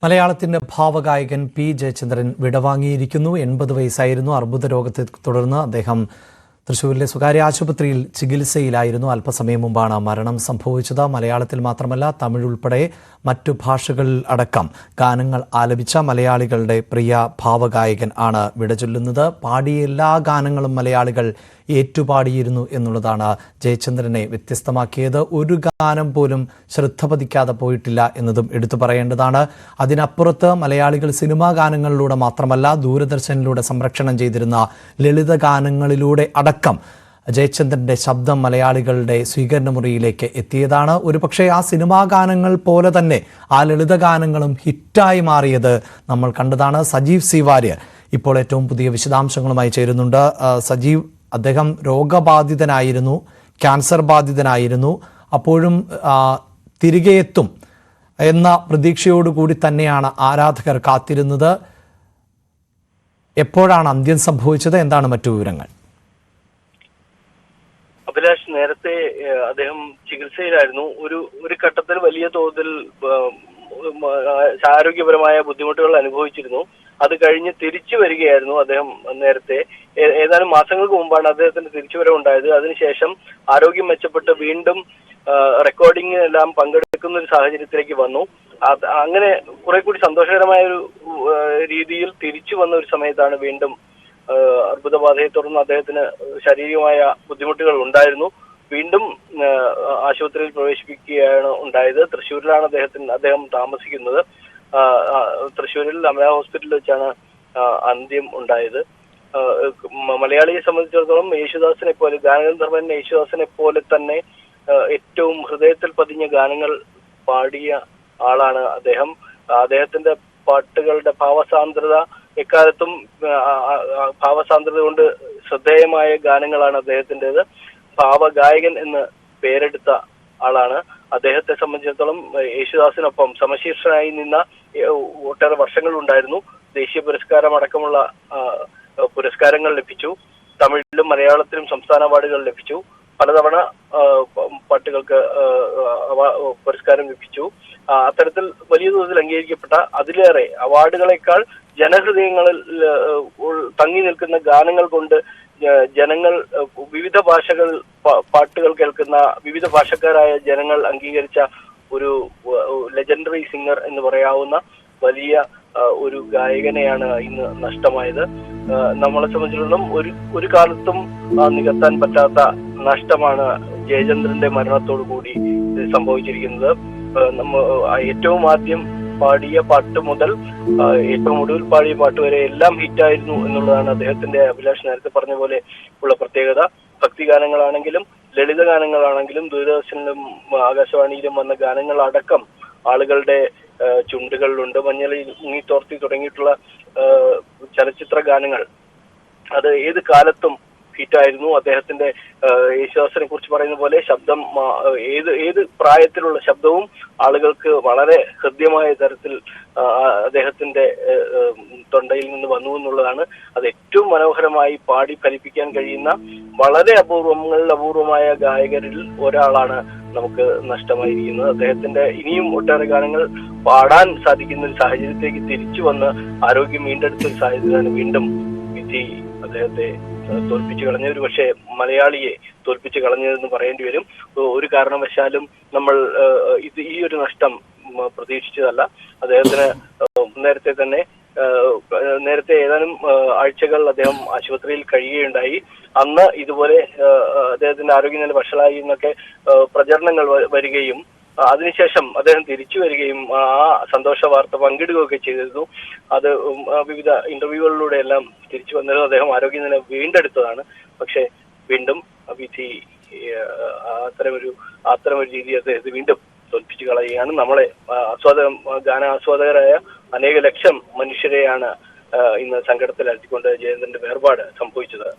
മലയാളത്തിന്റെ ഭാവഗായകൻ പി ജയചന്ദ്രൻ വിടവാങ്ങിയിരിക്കുന്നു. 80 വയസ്സായിരുന്നു. അർബുദ രോഗത്തെ തുടർന്ന് അദ്ദേഹം തൃശ്ശൂരിലെ സ്വകാര്യ ആശുപത്രിയിൽ ചികിത്സയിലായിരുന്നു. അല്പസമയം മുമ്പാണ് മരണം സംഭവിച്ചത്. മലയാളത്തിൽ മാത്രമല്ല തമിഴ് ഉൾപ്പെടെ മറ്റു ഭാഷകളിൽ അടക്കം ഗാനങ്ങൾ ആലപിച്ച മലയാളികളുടെ പ്രിയ ഭാവഗായകൻ ആണ് വിടചൊല്ലുന്നത്. പാടിയ എല്ലാ ഗാനങ്ങളും മലയാളികൾ ഏറ്റുപാടിയിരുന്നു എന്നുള്ളതാണ് ജയചന്ദ്രനെ വ്യത്യസ്തമാക്കിയത്. ഒരു ഗാനം പോലും ശ്രദ്ധ പതിക്കാതെ പോയിട്ടില്ല എന്നതും എടുത്തു പറയേണ്ടതാണ്. അതിനപ്പുറത്ത് മലയാളികൾ സിനിമാ ഗാനങ്ങളിലൂടെ മാത്രമല്ല ദൂരദർശനിലൂടെ സംരക്ഷണം ചെയ്തിരുന്ന ലളിത ഗാനങ്ങളിലൂടെ അടക്കം ജയചന്ദ്രന്റെ ശബ്ദം മലയാളികളുടെ സ്വീകരണ മുറിയിലേക്ക് എത്തിയതാണ്. ഒരുപക്ഷെ ആ സിനിമാ ഗാനങ്ങൾ പോലെ തന്നെ ആ ലളിത ഗാനങ്ങളും ഹിറ്റായി മാറിയത് നമ്മൾ കണ്ടതാണ്. സജീവ് സി വാര്യർ ഇപ്പോൾ ഏറ്റവും പുതിയ വിശദാംശങ്ങളുമായി ചേരുന്നുണ്ട്. സജീവ്, അദ്ദേഹം രോഗബാധിതനായിരുന്നു, ക്യാൻസർ ബാധിതനായിരുന്നു. അപ്പോഴും തിരികെ എത്തും എന്ന പ്രതീക്ഷയോടുകൂടി തന്നെയാണ് ആരാധകർ കാത്തിരുന്നത്. എപ്പോഴാണ് അന്ത്യം സംഭവിച്ചത്? എന്താണ് മറ്റു വിവരങ്ങൾ? അഭിലാഷ്, നേരത്തെ അദ്ദേഹം ചികിത്സയിലായിരുന്നു. ഒരു ഘട്ടത്തിൽ വലിയ തോതിൽ ആരോഗ്യപരമായ ബുദ്ധിമുട്ടുകൾ അനുഭവിച്ചിരുന്നു. അത് കഴിഞ്ഞ് തിരിച്ചു വരികയായിരുന്നു അദ്ദേഹം. നേരത്തെ ഏതാനും മാസങ്ങൾക്ക് മുമ്പാണ് അദ്ദേഹത്തിന്റെ തിരിച്ചുവരവുണ്ടായത്. അതിനുശേഷം ആരോഗ്യം മെച്ചപ്പെട്ട് വീണ്ടും റെക്കോർഡിങ്ങിനെല്ലാം പങ്കെടുക്കുന്ന ഒരു സാഹചര്യത്തിലേക്ക് വന്നു. അങ്ങനെ കുറെ കൂടി സന്തോഷകരമായ ഒരു രീതിയിൽ തിരിച്ചു വന്ന ഒരു സമയത്താണ് വീണ്ടും അർബുദബാധയെ തുടർന്ന് അദ്ദേഹത്തിന് ശാരീരികമായ ബുദ്ധിമുട്ടുകൾ ഉണ്ടായിരുന്നു. വീണ്ടും ആശുപത്രിയിൽ പ്രവേശിപ്പിക്കുകയാണ് ഉണ്ടായത്. തൃശ്ശൂരിലാണ് അദ്ദേഹം താമസിക്കുന്നത്. തൃശ്ശൂരിൽ അമല ഹോസ്പിറ്റലിൽ വെച്ചാണ് അന്ത്യം ഉണ്ടായത്. മലയാളിയെ സംബന്ധിച്ചിടത്തോളം യേശുദാസിനെ പോലെ, ഗാനഗന്ധർവൻ യേശുദാസിനെ പോലെ തന്നെ ഏറ്റവും ഹൃദയത്തിൽ പതിഞ്ഞ ഗാനങ്ങൾ പാടിയ ആളാണ് അദ്ദേഹം. അദ്ദേഹത്തിന്റെ പാട്ടുകളുടെ ഭാവസാന്ദ്രത എക്കാലത്തും ഭാവസാന്ദ്രത കൊണ്ട് ശ്രദ്ധേയമായ ഗാനങ്ങളാണ് അദ്ദേഹത്തിൻ്റെത്. ഭാവഗായകൻ എന്ന് പേരെടുത്ത ആളാണ്. അദ്ദേഹത്തെ സംബന്ധിച്ചിടത്തോളം യേശുദാസിനൊപ്പം സമശീർഷനായി നിന്ന ഒട്ടേറെ വർഷങ്ങൾ ഉണ്ടായിരുന്നു. ദേശീയ പുരസ്കാരം അടക്കമുള്ള പുരസ്കാരങ്ങൾ ലഭിച്ചു. തമിഴിലും മലയാളത്തിലും സംസ്ഥാന അവാർഡുകൾ ലഭിച്ചു. പലതവണ പാട്ടുകൾക്ക് പുരസ്കാരം ലഭിച്ചു. അത്തരത്തിൽ വലിയ തോതിൽ അംഗീകരിക്കപ്പെട്ട, അതിലേറെ അവാർഡുകളെക്കാൾ ജനഹൃദയങ്ങളിൽ തങ്ങി നിൽക്കുന്ന ഗാനങ്ങൾ കൊണ്ട് ജനങ്ങൾ, വിവിധ ഭാഷകൾ പാട്ടുകൾ കേൾക്കുന്ന വിവിധ ഭാഷക്കാരായ ജനങ്ങൾ അംഗീകരിച്ച ഒരു ലെജൻഡറി സിംഗർ എന്ന് പറയാവുന്ന വലിയ ഒരു ഗായകനെയാണ് ഇന്ന് നഷ്ടമായത്. നമ്മളെ സംബന്ധിച്ചിടത്തോളം ഒരു കാലത്തും നികത്താൻ പറ്റാത്ത നഷ്ടമാണ് ജയചന്ദ്രന്റെ മരണത്തോടു കൂടി സംഭവിച്ചിരിക്കുന്നത്. ഏറ്റവും ആദ്യം പാടിയ പാട്ട് മുതൽ ഏറ്റവും ഒടുവിൽ പാടിയ പാട്ട് വരെ എല്ലാം ഹിറ്റായിരുന്നു എന്നുള്ളതാണ് അദ്ദേഹത്തിന്റെ, അഭിലാഷ് നേരത്തെ പറഞ്ഞ പോലെ ഉള്ള പ്രത്യേകത. ഭക്തിഗാനങ്ങളാണെങ്കിലും ലളിത ഗാനങ്ങളാണെങ്കിലും ദൂരദർശനിലും ആകാശവാണിയിലും വന്ന ഗാനങ്ങളടക്കം ആളുകളുടെ ചുണ്ടുകളിലുണ്ട്. മഞ്ഞളിൽ മുങ്ങിത്തോർത്തി തുടങ്ങിയിട്ടുള്ള ചലച്ചിത്ര ഗാനങ്ങൾ അത് ഏത് കാലത്തും ഹിറ്റായിരുന്നു. അദ്ദേഹത്തിന്റെ യേശുദാസിനെ കുറിച്ച് പറയുന്ന പോലെ ശബ്ദം ഏത് പ്രായത്തിലുള്ള ശബ്ദവും ആളുകൾക്ക് വളരെ ഹൃദ്യമായ തരത്തിൽ അദ്ദേഹത്തിന്റെ തൊണ്ടയിൽ നിന്ന് വന്നു എന്നുള്ളതാണ്. അത് ഏറ്റവും മനോഹരമായി പാടി ഫലിപ്പിക്കാൻ കഴിയുന്ന വളരെ അപൂർവമായ ഗായകരിൽ ഒരാളാണ് നമുക്ക് നഷ്ടമായിരിക്കുന്നത്. അദ്ദേഹത്തിന്റെ ഇനിയും ഒട്ടേറെ ഗാനങ്ങൾ പാടാൻ സാധിക്കുന്ന ഒരു സാഹചര്യത്തിലേക്ക് തിരിച്ചു വന്ന് ആരോഗ്യം വീണ്ടെടുത്ത ഒരു സാഹചര്യമാണ് വീണ്ടും വിധി അദ്ദേഹത്തെ തോൽപ്പിച്ചു കളഞ്ഞ, ഒരു പക്ഷേ മലയാളിയെ തോൽപ്പിച്ചു കളഞ്ഞതെന്ന് പറയേണ്ടി വരും. ഒരു കാരണവശാലും നമ്മൾ ഈ ഒരു നഷ്ടം പ്രതീക്ഷിച്ചതല്ല. അദ്ദേഹത്തിന് നേരത്തെ ഏതാനും ആഴ്ചകൾ അദ്ദേഹം ആശുപത്രിയിൽ കഴിയുകയുണ്ടായി. അന്ന് ഇതുപോലെ അദ്ദേഹത്തിന്റെ ആരോഗ്യനില വഷളായി എന്നൊക്കെ പ്രചരണങ്ങൾ വരികയും അതിനുശേഷം അദ്ദേഹം തിരിച്ചു വരികയും ആ സന്തോഷ വാർത്ത പങ്കിടുകയൊക്കെ ചെയ്തിരുന്നു. അത് വിവിധ ഇന്റർവ്യൂകളിലൂടെ എല്ലാം തിരിച്ചു വന്നിരുന്നു. അദ്ദേഹം ആരോഗ്യനില വീണ്ടെടുത്തതാണ്. പക്ഷെ വീണ്ടും വിധി അത്തരമൊരു രീതി അദ്ദേഹത്തെ വീണ്ടും തോൽപ്പിച്ചു കളയുകയാണ്. നമ്മളെ ഗാനാസ്വാദകരായ അനേക ലക്ഷം മനുഷ്യരെയാണ് ഇന്ന് സങ്കടത്തിലാക്കിക്കൊണ്ട് ജയചന്ദ്രന്റെ വേർപാട് സംഭവിച്ചത്.